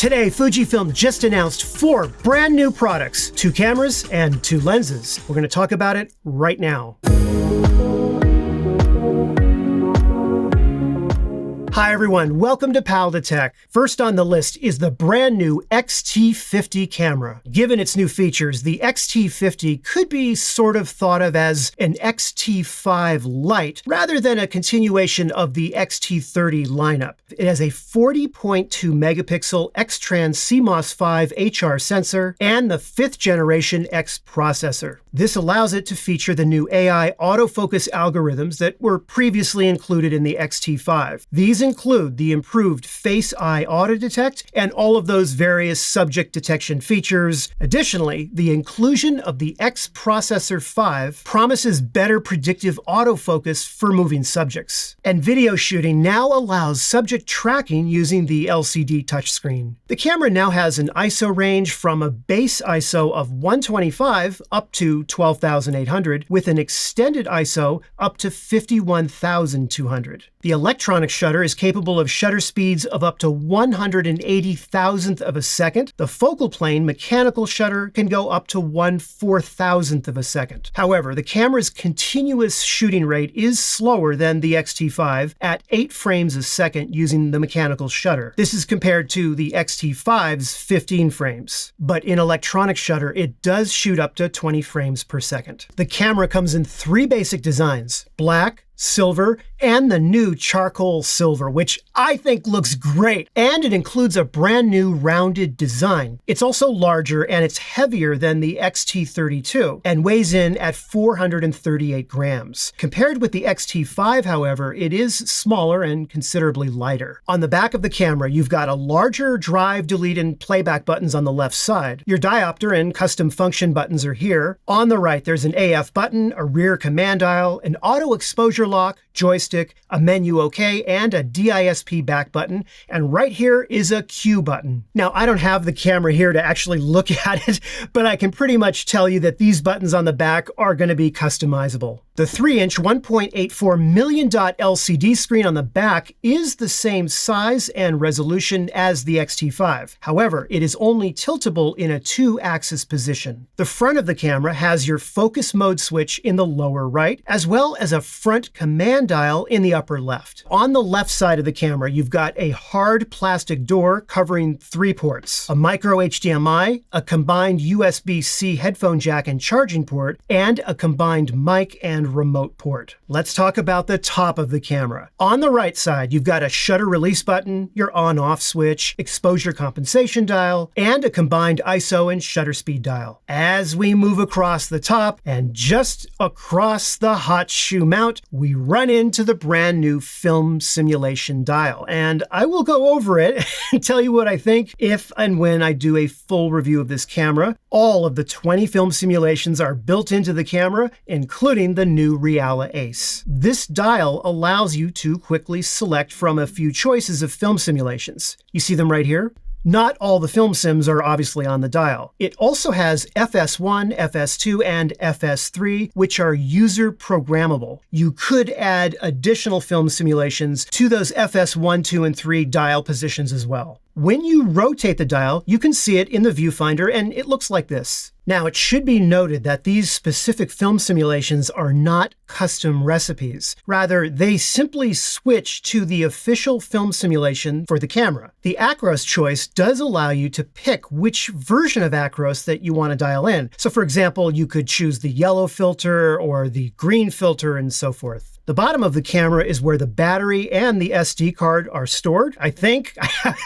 Today, Fujifilm just announced 4 brand new products, 2 cameras and 2 lenses. We're going to talk about it right now. Hi everyone, welcome to Pal Tech. First on the list is the brand new X-T50 camera. Given its new features, the X-T50 could be sort of thought of as an X-T5 Lite rather than a continuation of the X-T30 lineup. It has a 40.2 megapixel X-Trans CMOS 5 HR sensor and the 5th generation X processor. This allows it to feature the new AI autofocus algorithms that were previously included in the X-T5. These include the improved Face-Eye Auto Detect and all of those various subject detection features. Additionally, the inclusion of the X Processor 5 promises better predictive autofocus for moving subjects. And video shooting now allows subject tracking using the LCD touchscreen. The camera now has an ISO range from a base ISO of 125 up to 12,800 with an extended ISO up to 51,200. The electronic shutter is capable of shutter speeds of up to 180,000th of a second. The focal plane mechanical shutter can go up to 1/4000th of a second. However, the camera's continuous shooting rate is slower than the X-T5 at 8 frames a second using the mechanical shutter. This is compared to the X-T5's 15 frames. But in electronic shutter, it does shoot up to 20 frames per second. The camera comes in 3 basic designs: black, silver, and the new charcoal silver, which I think looks great. And it includes a brand new rounded design. It's also larger and it's heavier than the X-T32 and weighs in at 438 grams. Compared with the X-T5, however, it is smaller and considerably lighter. On the back of the camera, you've got a larger drive, delete, and playback buttons on the left side. Your diopter and custom function buttons are here. On the right, there's an AF button, a rear command dial, an auto exposure lock, joystick, a menu OK, and a DISP back button. And right here is a Q button. Now, I don't have the camera here to actually look at it, but I can pretty much tell you that these buttons on the back are going to be customizable. The 3-inch 1.84 million dot LCD screen on the back is the same size and resolution as the X-T5. However, it is only tiltable in a 2-axis position. The front of the camera has your focus mode switch in the lower right, as well as a front command dial in the upper left. On the left side of the camera, you've got a hard plastic door covering 3 ports: a micro HDMI, a combined USB-C headphone jack and charging port, and a combined mic and remote port. Let's talk about the top of the camera. On the right side, you've got a shutter release button, your on-off switch, exposure compensation dial, and a combined ISO and shutter speed dial. As we move across the top and just across the hot shoe mount, we run into the brand new film simulation dial. And I will go over it and tell you what I think if and when I do a full review of this camera. All of the 20 film simulations are built into the camera, including the new Reala Ace. This dial allows you to quickly select from a few choices of film simulations. You see them right here? Not all the film sims are obviously on the dial. It also has FS1, FS2, and FS3, which are user programmable. You could add additional film simulations to those FS1, 2, and 3 dial positions as well. When you rotate the dial, you can see it in the viewfinder, and it looks like this. Now, it should be noted that these specific film simulations are not custom recipes. Rather, they simply switch to the official film simulation for the camera. The Acros choice does allow you to pick which version of Acros that you want to dial in. So for example, you could choose the yellow filter or the green filter and so forth. The bottom of the camera is where the battery and the SD card are stored, I think.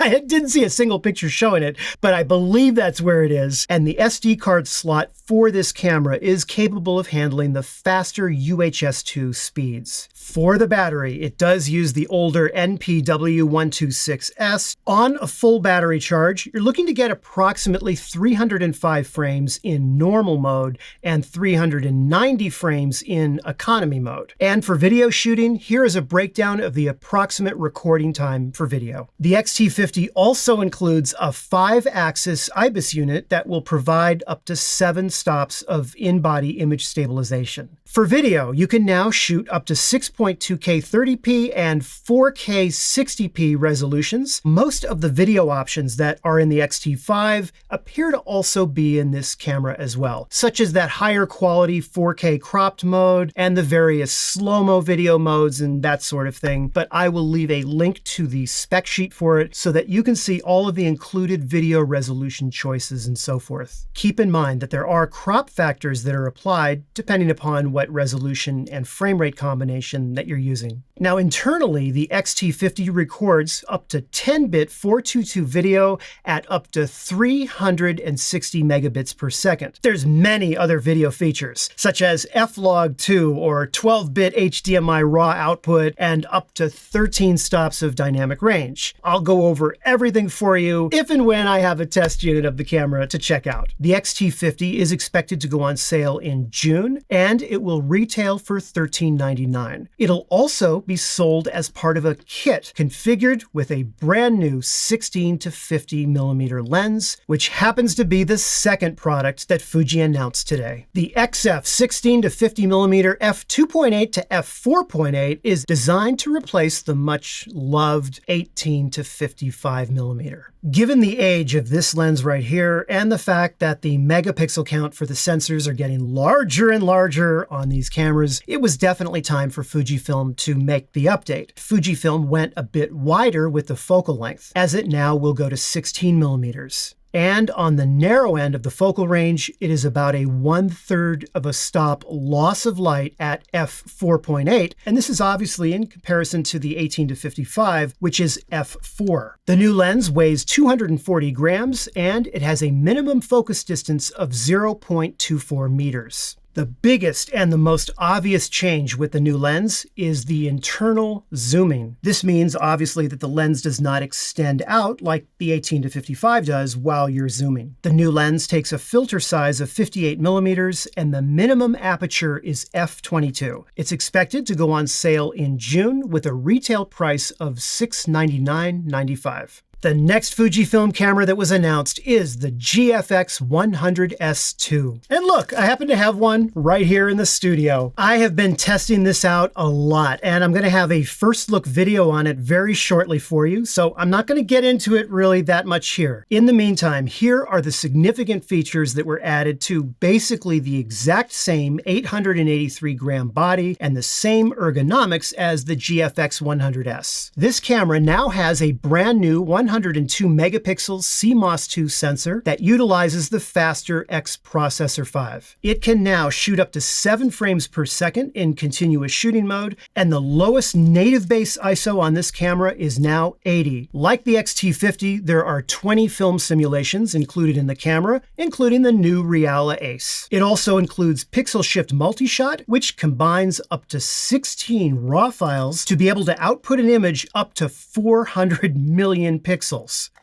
I didn't see a single picture showing it, but I believe that's where it is. And the SD card slot for this camera is capable of handling the faster UHS-2 speeds. For the battery, it does use the older NPW126S. On a full battery charge, you're looking to get approximately 305 frames in normal mode and 390 frames in economy mode. And for video video shooting, here is a breakdown of the approximate recording time for video. The X-T50 also includes a 5-axis IBIS unit that will provide up to 7 stops of in-body image stabilization. For video, you can now shoot up to 6.2K 30p and 4K 60p resolutions. Most of the video options that are in the X-T5 appear to also be in this camera as well, such as that higher quality 4K cropped mode and the various slow-mo video modes and that sort of thing. But I will leave a link to the spec sheet for it so that you can see all of the included video resolution choices and so forth. Keep in mind that there are crop factors that are applied depending upon what resolution and frame rate combination that you're using. Now internally, the X-T50 records up to 10-bit 422 video at up to 360 megabits per second. There's many other video features, such as F-Log2 or 12-bit HDMI raw output and up to 13 stops of dynamic range. I'll go over everything for you if and when I have a test unit of the camera to check out. The X-T50 is expected to go on sale in June, and it will retail for $13.99. It'll also be sold as part of a kit configured with a brand new 16 to 50 millimeter lens, which happens to be the second product that Fuji announced today. The XF 16 to 50 millimeter F2.8 to F4.8 is designed to replace the much loved 18 to 55 millimeter. Given the age of this lens right here and the fact that the megapixel count for the sensors are getting larger and larger on these cameras, it was definitely time for Fujifilm to make the update. Fujifilm went a bit wider with the focal length, as it now will go to 16 millimeters. And on the narrow end of the focal range, it is about a 1/3 of a stop loss of light at f4.8. And this is obviously in comparison to the 18 to 55, which is f4. The new lens weighs 240 grams, and it has a minimum focus distance of 0.24 meters. The biggest and the most obvious change with the new lens is the internal zooming. This means obviously that the lens does not extend out like the 18 to 55 does while you're zooming. The new lens takes a filter size of 58 millimeters and the minimum aperture is f22. It's expected to go on sale in June with a retail price of $699.95. The next Fujifilm camera that was announced is the GFX 100S2. And look, I happen to have one right here in the studio. I have been testing this out a lot, and I'm going to have a first look video on it very shortly for you, so I'm not going to get into it really that much here. In the meantime, here are the significant features that were added to basically the exact same 883 gram body and the same ergonomics as the GFX 100S. This camera now has a brand new 102 megapixel CMOS2 sensor that utilizes the faster X Processor 5. It can now shoot up to 7 frames per second in continuous shooting mode, and the lowest native base ISO on this camera is now 80. Like the X-T50, there are 20 film simulations included in the camera, including the new Reala Ace. It also includes Pixel Shift Multi-Shot, which combines up to 16 RAW files to be able to output an image up to 400 million pixels.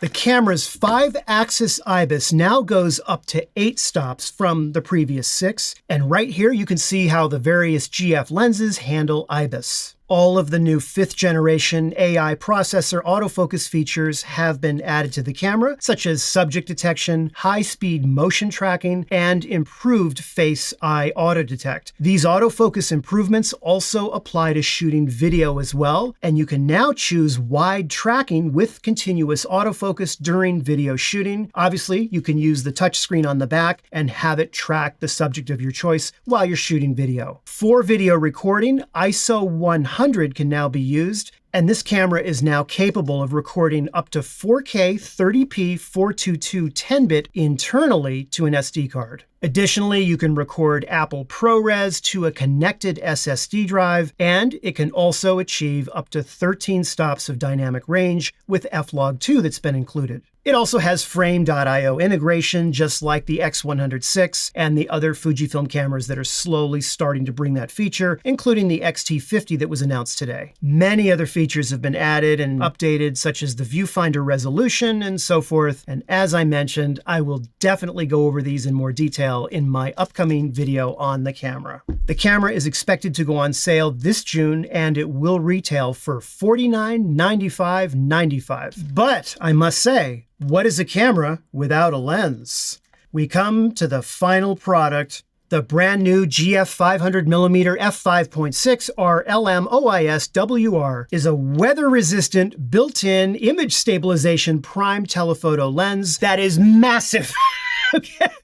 The camera's 5-axis IBIS now goes up to 8 stops from the previous 6, and right here you can see how the various GF lenses handle IBIS. All of the new 5th generation AI processor autofocus features have been added to the camera, such as subject detection, high-speed motion tracking, and improved face-eye auto detect. These autofocus improvements also apply to shooting video as well, and you can now choose wide tracking with continuous autofocus during video shooting. Obviously, you can use the touchscreen on the back and have it track the subject of your choice while you're shooting video. For video recording, ISO 100 can now be used, and this camera is now capable of recording up to 4K 30p 422 10-bit internally to an SD card. Additionally, you can record Apple ProRes to a connected SSD drive, and it can also achieve up to 13 stops of dynamic range with F-Log2 that's been included. It also has Frame.io integration, just like the X106 and the other Fujifilm cameras that are slowly starting to bring that feature, including the X-T50 that was announced today. Many other features features have been added and updated, such as the viewfinder resolution and so forth. And as I mentioned, I will definitely go over these in more detail in my upcoming video on the camera. The camera is expected to go on sale this June, and it will retail for $49.95. But I must say, what is a camera without a lens? We come to the final product. The brand new GF 500mm f5.6 R LM OIS WR is a weather-resistant, built-in image stabilization prime telephoto lens that is massive.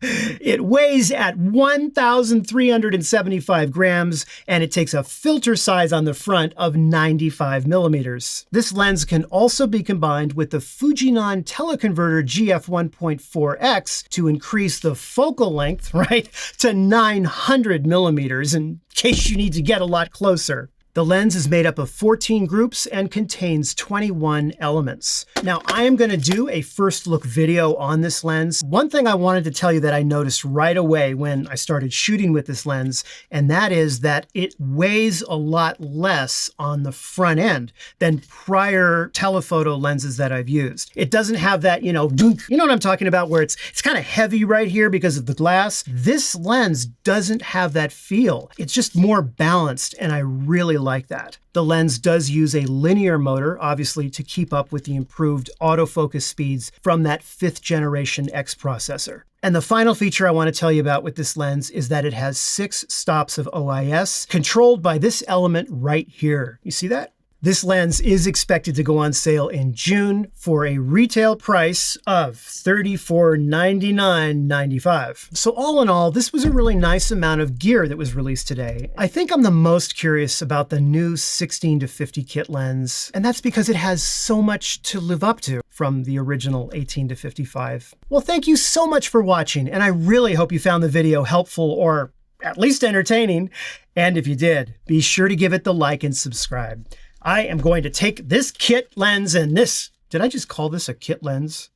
It weighs at 1,375 grams, and it takes a filter size on the front of 95 millimeters. This lens can also be combined with the Fujinon teleconverter GF 1.4X to increase the focal length, right, to 900 millimeters in case you need to get a lot closer. The lens is made up of 14 groups and contains 21 elements. Now, I am going to do a first look video on this lens. One thing I wanted to tell you that I noticed right away when I started shooting with this lens, and that is that it weighs a lot less on the front end than prior telephoto lenses that I've used. It doesn't have that, you know what I'm talking about, where it's kind of heavy right here because of the glass. This lens doesn't have that feel. It's just more balanced, and I really like that. The lens does use a linear motor, obviously, to keep up with the improved autofocus speeds from that 5th generation X processor. And the final feature I want to tell you about with this lens is that it has 6 stops of OIS controlled by this element right here. You see that? This lens is expected to go on sale in June for a retail price of $34.99.95. So all in all, this was a really nice amount of gear that was released today. I think I'm the most curious about the new 16-50 kit lens, and that's because it has so much to live up to from the original 18-55. Well, thank you so much for watching, and I really hope you found the video helpful or at least entertaining. And if you did, be sure to give it the like and subscribe. I am going to take this kit lens and this, did I just call this a kit lens?